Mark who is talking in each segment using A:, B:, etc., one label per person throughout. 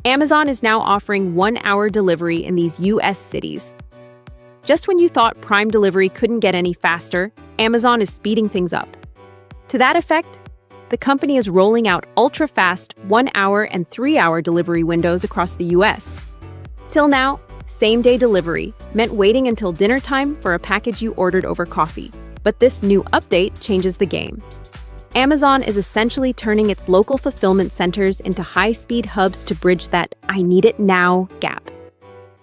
A: Amazon is now offering 1-hour delivery in these US cities. Just when you thought Prime delivery couldn't get any faster, Amazon is speeding things up. To that effect, the company is rolling out ultra-fast 1-hour and 3-hour delivery windows across the US. Till now, same-day delivery meant waiting until dinner time for a package you ordered over coffee. But this new update changes the game. Amazon is essentially turning its local fulfillment centers into high-speed hubs to bridge that "I need it now" gap.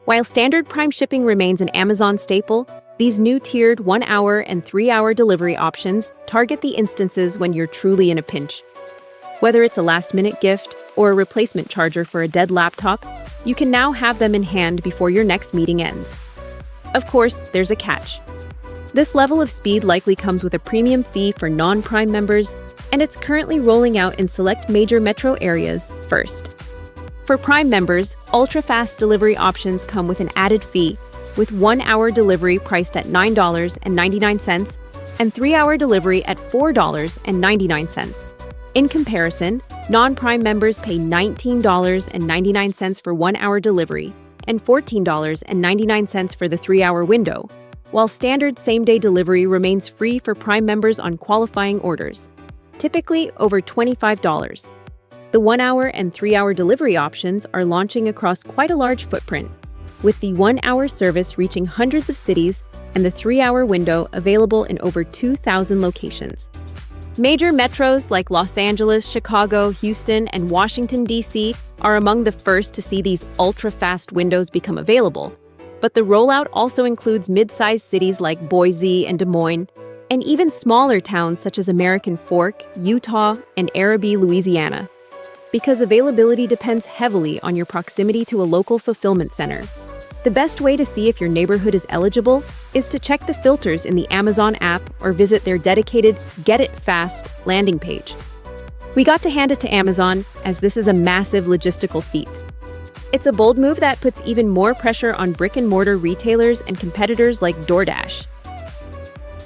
A: While standard Prime shipping remains an Amazon staple, these new tiered 1-hour and 3-hour delivery options target the instances when you're truly in a pinch. Whether it's a last-minute gift or a replacement charger for a dead laptop, you can now have them in hand before your next meeting ends. Of course, there's a catch. This level of speed likely comes with a premium fee for non-Prime members, and it's currently rolling out in select major metro areas first. For Prime members, ultra-fast delivery options come with an added fee, with 1-hour delivery priced at $9.99 and 3-hour delivery at $4.99. In comparison, non-Prime members pay $19.99 for 1-hour delivery and $14.99 for the 3-hour window, while standard same-day delivery remains free for Prime members on qualifying orders, typically over $25. The 1-hour and 3-hour delivery options are launching across quite a large footprint, with the 1-hour service reaching hundreds of cities and the 3-hour window available in over 2,000 locations. Major metros like Los Angeles, Chicago, Houston, and Washington, D.C. are among the first to see these ultra-fast windows become available. But the rollout also includes mid-sized cities like Boise and Des Moines, and even smaller towns such as American Fork, Utah, and Arabi, Louisiana. Because availability depends heavily on your proximity to a local fulfillment center. The best way to see if your neighborhood is eligible is to check the filters in the Amazon app or visit their dedicated Get It Fast landing page. We got to hand it to Amazon, as this is a massive logistical feat. It's a bold move that puts even more pressure on brick-and-mortar retailers and competitors like DoorDash.